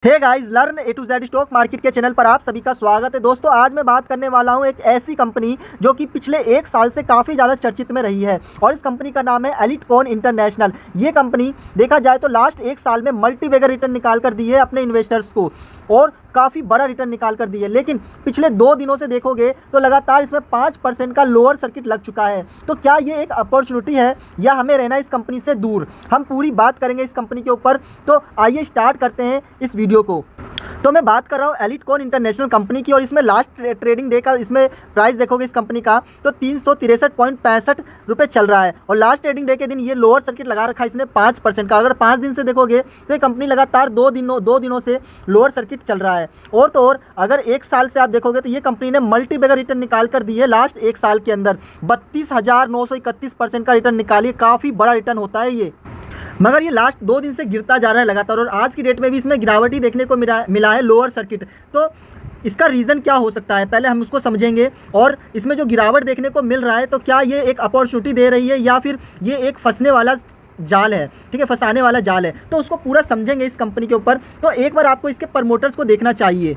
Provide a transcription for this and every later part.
Hey guys, learn A to Z stock market के channel पर आप सभी का स्वागत है। दोस्तों, आज मैं बात करने वाला हूं एक ऐसी कंपनी जो कि पिछले एक साल से काफ़ी ज़्यादा चर्चित में रही है और इस कंपनी का नाम है एलिटकॉन इंटरनेशनल। ये कंपनी देखा जाए तो लास्ट एक साल में मल्टी बैगर रिटर्न निकाल कर दी है अपने इन्वेस्टर्स को और काफ़ी बड़ा रिटर्न निकाल कर दी है। लेकिन पिछले 2 दिनों से देखोगे तो लगातार इसमें 5% का लोअर सर्किट लग चुका है। तो क्या ये एक अपॉर्चुनिटी है या हमें रहना इस कंपनी से दूर? हम पूरी बात करेंगे इस कंपनी के ऊपर। तो आइए स्टार्ट करते हैं इस वीडियो को। तो मैं बात कर रहा हूँ एलिटकॉन इंटरनेशनल कंपनी की और इसमें लास्ट ट्रेडिंग डे का इसमें प्राइस देखोगे इस कंपनी का तो 363.65 रुपये चल रहा है और लास्ट ट्रेडिंग डे के दिन ये लोअर सर्किट लगा रखा है इसने 5% का। अगर 5 दिन से देखोगे तो ये कंपनी लगातार 2 दिनों से लोअर सर्किट चल रहा है। और तो और अगर एक साल से आप देखोगे तो ये कंपनी ने मल्टी बैगर रिटर्न निकाल कर दी है लास्ट एक साल के अंदर 32,931% का रिटर्न निकालिए। काफ़ी बड़ा रिटर्न होता है ये, मगर ये लास्ट 2 दिन से गिरता जा रहा है लगातार और आज की डेट में भी इसमें गिरावट ही देखने को मिला है लोअर सर्किट। तो इसका रीज़न क्या हो सकता है, पहले हम उसको समझेंगे। और इसमें जो गिरावट देखने को मिल रहा है तो क्या ये एक अपॉर्चुनिटी दे रही है या फिर ये एक फंसने वाला जाल है, ठीक है, फंसाने वाला जाल है। तो उसको पूरा समझेंगे इस कंपनी के ऊपर। तो एक बार आपको इसके प्रमोटर्स को देखना चाहिए।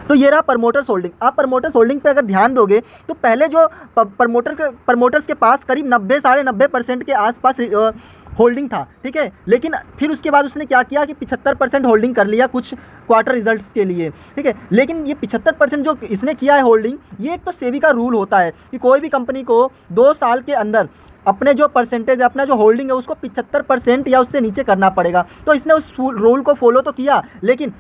तो ये रहा प्रमोटर्स होल्डिंग। आप प्रमोटर्स होल्डिंग पे अगर ध्यान दोगे तो पहले जो प्रमोटर्स के पास करीब 90-95% के आसपास होल्डिंग था, ठीक है। लेकिन फिर उसके बाद उसने क्या किया कि 75% होल्डिंग कर लिया कुछ क्वार्टर रिजल्ट्स के लिए, ठीक है। लेकिन ये 75% जो इसने किया है होल्डिंग, ये एक तो सेबी का रूल होता है कि कोई भी कंपनी को 2 साल के अंदर अपने जो परसेंटेज है, अपना जो होल्डिंग है उसको 75% या उससे नीचे करना पड़ेगा। तो इसने उस रूल को फॉलो तो किया, लेकिन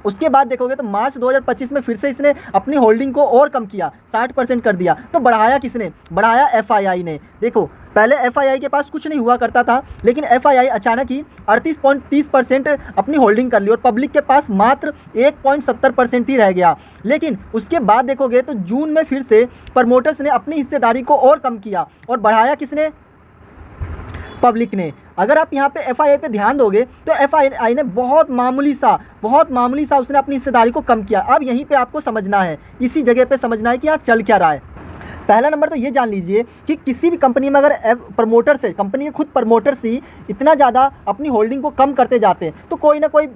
उसके बाद देखोगे तो मार्च 2025 में फिर से इसने अपनी होल्डिंग को और कम किया, 60% कर दिया। तो बढ़ाया किसने? बढ़ाया एफआईआई ने। देखो, पहले एफआईआई के पास कुछ नहीं हुआ करता था, लेकिन एफआईआई अचानक ही 38.30% अपनी होल्डिंग कर ली और पब्लिक के पास मात्र 1.70% ही रह गया। लेकिन उसके बाद देखोगे तो जून में फिर से प्रमोटर्स ने अपनी हिस्सेदारी को और कम किया और बढ़ाया किसने? पब्लिक ने। अगर आप यहाँ पे एफआईआई पे ध्यान दोगे तो एफआईआई ने बहुत मामूली सा उसने अपनी हिस्सेदारी को कम किया। अब यहीं पे आपको समझना है, इसी जगह पे समझना है कि यहाँ चल क्या रहा है। पहला नंबर तो ये जान लीजिए कि किसी भी कंपनी में अगर प्रमोटर्स है, कंपनी के खुद प्रमोटर्स ही इतना ज़्यादा अपनी होल्डिंग को कम करते जाते हैं तो कोई ना कोई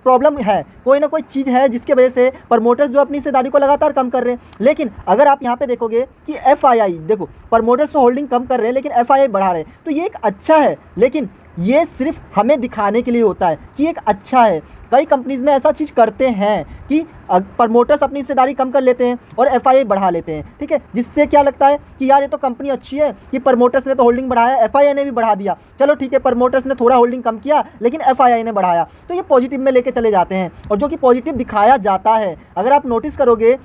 प्रॉब्लम है, कोई ना कोई चीज़ है जिसके वजह से प्रमोटर्स जो अपनी हिस्सेदारी को लगातार कम कर रहे हैं। लेकिन अगर आप यहाँ पे देखोगे कि एफआईआई, देखो, प्रमोटर्स तो होल्डिंग कम कर रहे हैं लेकिन एफआईआई बढ़ा रहे हैं, तो ये एक अच्छा है। लेकिन ये सिर्फ हमें दिखाने के लिए होता है कि एक अच्छा है। कई कंपनीज़ में ऐसा चीज़ करते हैं कि प्रमोटर्स अपनी हिस्सेदारी कम कर लेते हैं और एफआईआई बढ़ा लेते हैं, ठीक है। जिससे क्या लगता है कि यार ये तो कंपनी अच्छी है कि प्रमोटर्स ने तो होल्डिंग बढ़ाया, एफआईआई ने भी बढ़ा दिया, चलो ठीक है, प्रमोटर्स ने थोड़ा होल्डिंग कम किया लेकिन एफआईआई ने बढ़ाया, तो ये पॉजिटिव में लेके चले जाते हैं। और जो कि पॉजिटिव दिखाया जाता है, अगर आप नोटिस करोगे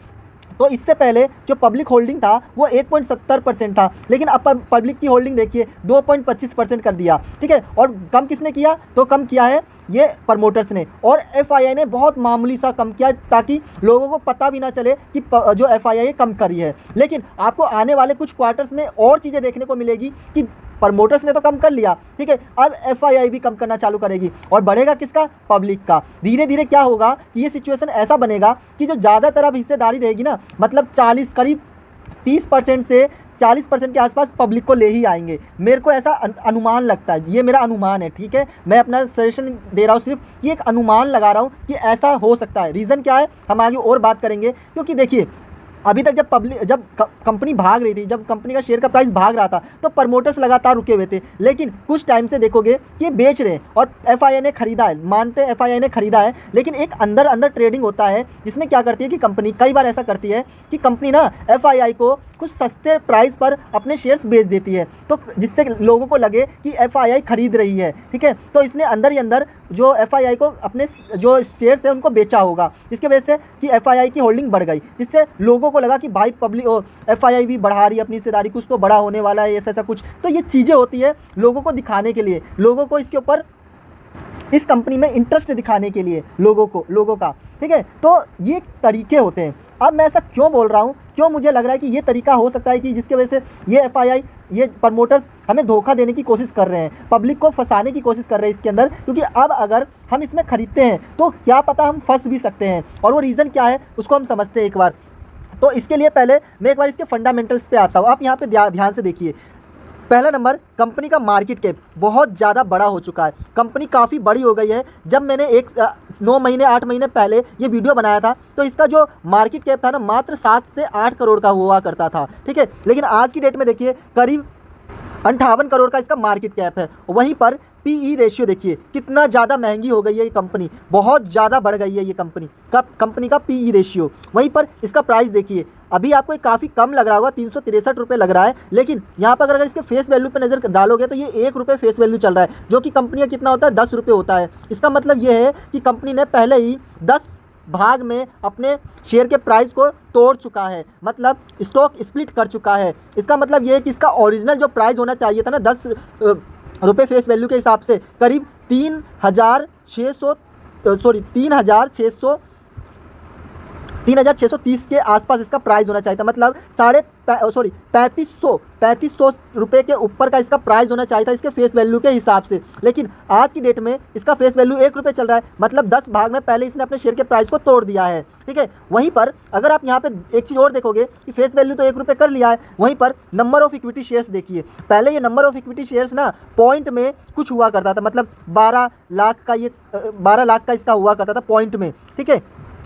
तो इससे पहले जो पब्लिक होल्डिंग था वो 1.70% था, लेकिन अब पब्लिक की होल्डिंग देखिए 2.25% कर दिया, ठीक है। और कम किसने किया? तो कम किया है ये प्रमोटर्स ने। और एफआईआई ने बहुत मामूली सा कम किया ताकि लोगों को पता भी ना चले कि जो एफआईआई कम करी है। लेकिन आपको आने वाले कुछ क्वार्टर्स में और चीज़ें देखने को मिलेगी कि प्रमोटर्स ने तो कम कर लिया, ठीक है, अब एफआईआई भी कम करना चालू करेगी और बढ़ेगा किसका? पब्लिक का। धीरे धीरे क्या होगा कि ये सिचुएशन ऐसा बनेगा कि जो ज़्यादातर अब हिस्सेदारी रहेगी ना, मतलब 40 करीब 30% से 40% के आसपास पब्लिक को ले ही आएंगे। मेरे को ऐसा अनुमान लगता है, ये मेरा अनुमान है, ठीक है। मैं अपना सजेशन दे रहा हूँ, सिर्फ ये एक अनुमान लगा रहा हूँ कि ऐसा हो सकता है। रीज़न क्या है हम आगे और बात करेंगे, क्योंकि देखिए अभी तक जब कंपनी भाग रही थी, जब कंपनी का शेयर का प्राइस भाग रहा था तो प्रमोटर्स लगातार रुके हुए थे। लेकिन कुछ टाइम से देखोगे कि ये बेच रहे हैं और एफआईआई ने खरीदा है, मानते हैं एफआईआई ने खरीदा है, लेकिन एक अंदर ट्रेडिंग होता है जिसमें क्या करती है कि कंपनी कई बार ऐसा करती है कि कंपनी ना एफआईआई को कुछ सस्ते प्राइस पर अपने शेयर्स बेच देती है, तो जिससे लोगों को लगे कि एफआईआई खरीद रही है, ठीक है। तो इसने अंदर ही अंदर जो एफआईआई को अपने जो शेयर्स है उनको बेचा होगा, इसके वजह से कि एफआईआई की होल्डिंग बढ़ गई, जिससे लोगों को लगा कि भाई पब्लिक एफआईआई भी बढ़ा रही है अपनी हिस्सेदारी, कुछ तो बड़ा होने वाला है, ऐसा कुछ। तो ये चीज़ें होती है लोगों को दिखाने के लिए, लोगों को इसके ऊपर इस कंपनी में इंटरेस्ट दिखाने के लिए लोगों का, ठीक है। तो ये तरीके होते हैं। अब मैं ऐसा क्यों बोल रहा हूँ, क्यों मुझे लग रहा है कि ये तरीका हो सकता है कि जिसकी वजह से ये एफआईआई, ये प्रमोटर्स हमें धोखा देने की कोशिश कर रहे हैं, पब्लिक को फंसाने की कोशिश कर रहे हैं इसके अंदर। क्योंकि अब अगर हम इसमें खरीदते हैं तो क्या पता हम फंस भी सकते हैं, और वो रीज़न क्या है उसको हम समझते हैं एक बार। तो इसके लिए पहले मैं एक बार इसके फंडामेंटल्स पे आता हूँ। आप यहाँ पे ध्यान से देखिए, पहला नंबर, कंपनी का मार्केट कैप बहुत ज़्यादा बड़ा हो चुका है। कंपनी काफ़ी बड़ी हो गई है। जब मैंने 9 महीने 8 महीने पहले ये वीडियो बनाया था तो इसका जो मार्केट कैप था ना मात्र 7 से 8 करोड़ का हुआ करता था, ठीक है। लेकिन आज की डेट में देखिए करीब 58 करोड़ का इसका मार्केट कैप है। वहीं पर पीई रेशियो देखिए कितना ज़्यादा महंगी हो गई है ये कंपनी, बहुत ज़्यादा बढ़ गई है ये कंपनी का पीई रेशियो। वहीं पर इसका प्राइस देखिए, अभी आपको काफ़ी कम लग रहा होगा, 363 रुपये लग रहा है, लेकिन यहाँ पर अगर इसके फेस वैल्यू पर नज़र डालोगे तो ये 1 रुपये फेस वैल्यू चल रहा है, जो कि कंपनी का कितना होता है 10 रुपये होता है। इसका मतलब ये है कि कंपनी ने पहले ही 10 भाग में अपने शेयर के प्राइस को तोड़ चुका है, मतलब स्टॉक स्प्लिट कर चुका है। इसका मतलब ये है कि इसका ओरिजिनल जो प्राइस होना चाहिए था ना 10 रुपये फेस वैल्यू के हिसाब से करीब 3630 के आसपास इसका प्राइस होना चाहिए था, मतलब 3500 रुपये के ऊपर का इसका प्राइस होना चाहिए था इसके फेस वैल्यू के हिसाब से। लेकिन आज की डेट में इसका फेस वैल्यू 1 रुपये चल रहा है, मतलब 10 भाग में पहले इसने अपने शेयर के प्राइस को तोड़ दिया है, ठीक है। वहीं पर अगर आप यहाँ पे एक चीज़ और देखोगे कि फेस वैल्यू तो 1 रुपये कर लिया है, वहीं पर नंबर ऑफ इक्विटी शेयर्स देखिए। पहले ये नंबर ऑफ इक्विटी शेयर्स ना पॉइंट में कुछ हुआ करता था, मतलब 12 लाख का इसका हुआ करता था पॉइंट में, ठीक है,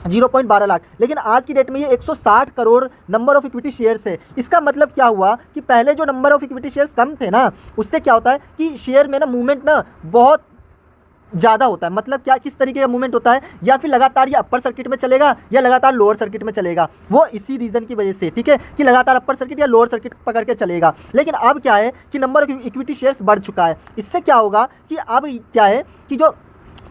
0.12 लाख। लेकिन आज की डेट में ये 160 crore number of equity shares है। इसका मतलब क्या हुआ कि पहले जो नंबर ऑफ इक्विटी शेयर्स कम थे ना, उससे क्या होता है कि शेयर में ना मूवमेंट ना बहुत ज़्यादा होता है। मतलब क्या, किस तरीके का मूवमेंट होता है, या फिर लगातार ये अपर सर्किट में चलेगा या लगातार लोअर सर्किट में चलेगा, वो इसी रीज़न की वजह से, ठीक है, कि लगातार अपर सर्किट या लोअर सर्किट पकड़ के चलेगा। लेकिन अब क्या है कि नंबर ऑफ इक्विटी शेयर्स बढ़ चुका है। इससे क्या होगा कि अब क्या है कि जो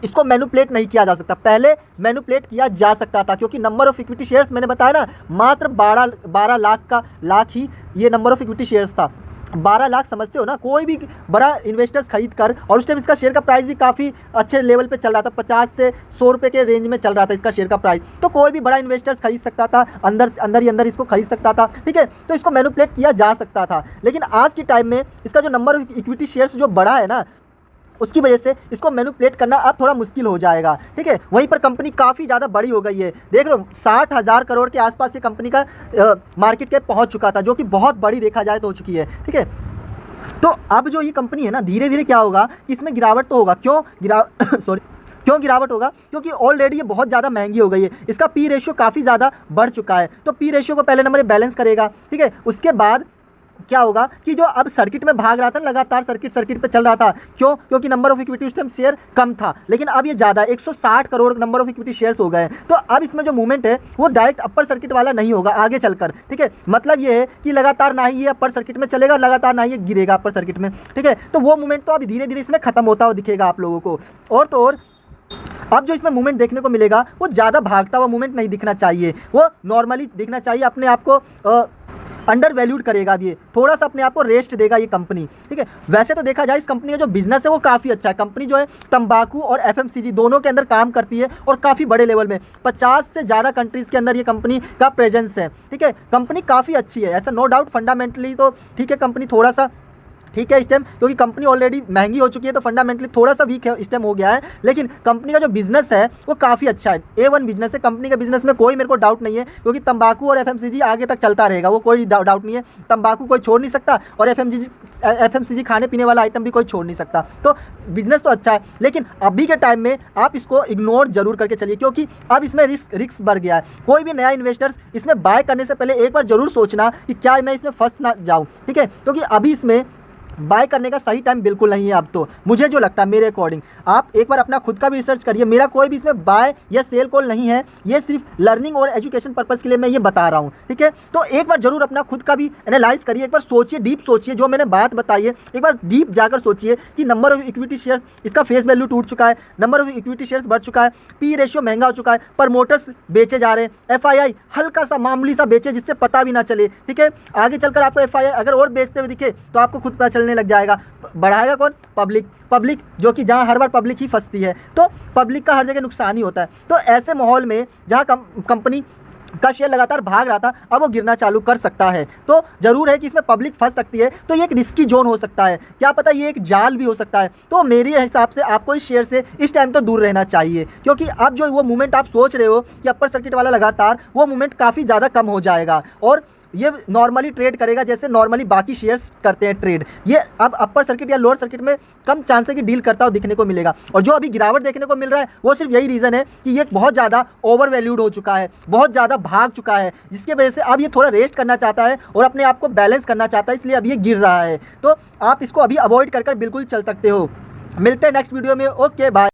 इसको मैनिपुलेट नहीं किया जा सकता, पहले मैनिपुलेट किया जा सकता था, क्योंकि नंबर ऑफ इक्विटी शेयर्स मैंने बताया ना मात्र 12 लाख ही ये नंबर ऑफ इक्विटी शेयर्स था। 12 लाख समझते हो ना, कोई भी बड़ा इन्वेस्टर्स खरीद कर, और उस टाइम इसका शेयर का प्राइस भी काफ़ी अच्छे लेवल पे चल रहा था, 50 से 100 रुपये के रेंज में चल रहा था इसका शेयर का प्राइस, तो कोई भी बड़ा इन्वेस्टर्स खरीद सकता था, अंदर इसको खरीद सकता था, ठीक है। तो इसको मैनिपुलेट किया जा सकता था। लेकिन आज के टाइम में इसका जो नंबर ऑफ इक्विटी शेयर्स जो बढ़ा है ना, उसकी वजह से इसको मैनिपुलेट करना अब थोड़ा मुश्किल हो जाएगा, ठीक है। वहीं पर कंपनी काफ़ी ज़्यादा बड़ी हो गई है, देख रहे हो 60,000 करोड़ के आसपास ये कंपनी का मार्केट कैप पहुंच चुका था, जो कि बहुत बड़ी देखा जाए तो हो चुकी है, ठीक है। तो अब जो ये कंपनी है ना, धीरे धीरे क्या होगा कि इसमें गिरावट तो होगा। क्यों गिरावट होगा? क्योंकि ऑलरेडी ये बहुत ज़्यादा महंगी हो गई है, इसका पी रेशियो काफ़ी ज़्यादा बढ़ चुका है। तो पी रेशियो को पहले नंबर बैलेंस करेगा, ठीक है। उसके बाद क्या होगा कि जो अब सर्किट में भाग रहा था, लगातार सर्किट पे चल रहा था, क्यों? क्योंकि नंबर ऑफ इक्विटी उस टाइम शेयर कम था, लेकिन अब ये ज़्यादा 160 crore number of equity shares हो गए हैं। तो अब इसमें जो मूवमेंट है वो डायरेक्ट अपर सर्किट वाला नहीं होगा आगे चलकर, ठीक है। मतलब ये है कि लगातार ना ही ये अपर सर्किट में चलेगा, लगातार ना ही ये गिरेगा अपर सर्किट में, ठीक है। तो वो मूवमेंट तो अब धीरे धीरे इसमें खत्म होता हुआ दिखेगा आप लोगों को। और तो और अब जो इसमें मूवमेंट देखने को मिलेगा वो ज़्यादा भागता हुआ मूवमेंट नहीं दिखना चाहिए, वो नॉर्मली दिखना चाहिए, अपने आप को अंडर वैल्यूड करेगा। अब ये थोड़ा सा अपने आप को रेस्ट देगा ये कंपनी, ठीक है। वैसे तो देखा जाए इस कंपनी का जो बिजनेस है वो काफ़ी अच्छा है। कंपनी जो है तंबाकू और एफएमसीजी दोनों के अंदर काम करती है, और काफ़ी बड़े लेवल में 50 से ज़्यादा कंट्रीज़ के अंदर ये कंपनी का प्रेजेंस है, ठीक है। कंपनी काफ़ी अच्छी है, ऐसा नो डाउट। फंडामेंटली तो ठीक है, कंपनी थोड़ा सा ठीक है इस टाइम, क्योंकि कंपनी ऑलरेडी महंगी हो चुकी है, तो फंडामेंटली थोड़ा सा वीक है इस टाइम हो गया है। लेकिन कंपनी का जो बिजनेस है वो काफ़ी अच्छा है, A1 बिजनेस है कंपनी के। बिजनेस में कोई मेरे को डाउट नहीं है, क्योंकि तंबाकू और एफएमसीजी आगे तक चलता रहेगा, वो कोई डाउट नहीं है। तंबाकू कोई छोड़ नहीं सकता, और एफएमसीजी खाने पीने वाला आइटम भी कोई छोड़ नहीं सकता। तो बिजनेस तो अच्छा है, लेकिन अभी के टाइम में आप इसको इग्नोर जरूर करके चलिए, क्योंकि अब इसमें रिस्क बढ़ गया है। कोई भी नया इन्वेस्टर्स इसमें बाय करने से पहले एक बार जरूर सोचना कि क्या मैं इसमें फंस ना जाऊँ, ठीक है। क्योंकि अभी इसमें बाय करने का सही टाइम बिल्कुल नहीं है। अब तो मुझे जो लगता है, मेरे अकॉर्डिंग आप एक बार अपना खुद का भी रिसर्च करिए। मेरा कोई भी इसमें बाय या सेल कॉल नहीं है, ये सिर्फ लर्निंग और एजुकेशन पर्पस के लिए मैं ये बता रहा हूँ, ठीक है। तो एक बार जरूर अपना खुद का भी एनालाइज करिए, एक बार सोचिए, डीप सोचिए, जो मैंने बात बताई है एक बार डीप जाकर सोचिए कि नंबर ऑफ इक्विटी शेयर्स, इसका फेस वैल्यू टूट चुका है, नंबर ऑफ इक्विटी शेयर्स बढ़ चुका है, पी रेशियो महंगा हो चुका है, प्रमोटर्स बेचे जा रहे हैं, FII हल्का सा मामूली सा बेचे जिससे पता भी ना चले, ठीक है। आगे चलकर आपको FII अगर और बेचते हुए दिखे तो आपको खुद पता चलने लग जाएगा। बढ़ाएगा कौन? पब्लिक, जो कि जहां हर बार पब्लिक ही फंसती है, तो पब्लिक का हर जगह नुकसान ही होता है। तो ऐसे माहौल में जहां कंपनी का शेयर लगातार भाग रहा था, अब वो गिरना चालू कर सकता है। तो जरूर है कि इसमें पब्लिक फंस सकती है, तो ये एक रिस्की जोन हो सकता है, क्या पता ये एक जाल भी हो सकता है। तो मेरे हिसाब से आपको इस शेयर से इस टाइम तो दूर रहना चाहिए, क्योंकि अब जो वो मूवमेंट आप सोच रहे हो कि अपर सर्किट वाला लगातार, वो मूवमेंट काफ़ी ज़्यादा कम हो जाएगा, और ये नॉर्मली ट्रेड करेगा जैसे नॉर्मली बाकी शेयर्स करते हैं ट्रेड। ये अब अपर सर्किट या लोअर सर्किट में कम चांस है कि डील करता हुआ दिखने को मिलेगा। और जो अभी गिरावट देखने को मिल रहा है वो सिर्फ यही रीज़न है कि ये बहुत ज़्यादा ओवर वैल्यूड हो चुका है, बहुत ज़्यादा भाग चुका है, जिसकी वजह से अब ये थोड़ा रेस्ट करना चाहता है और अपने आप को बैलेंस करना चाहता है, इसलिए अब ये गिर रहा है। तो आप इसको अभी अवॉइड कर बिल्कुल चल सकते हो। मिलते हैं नेक्स्ट वीडियो में। Okay bye.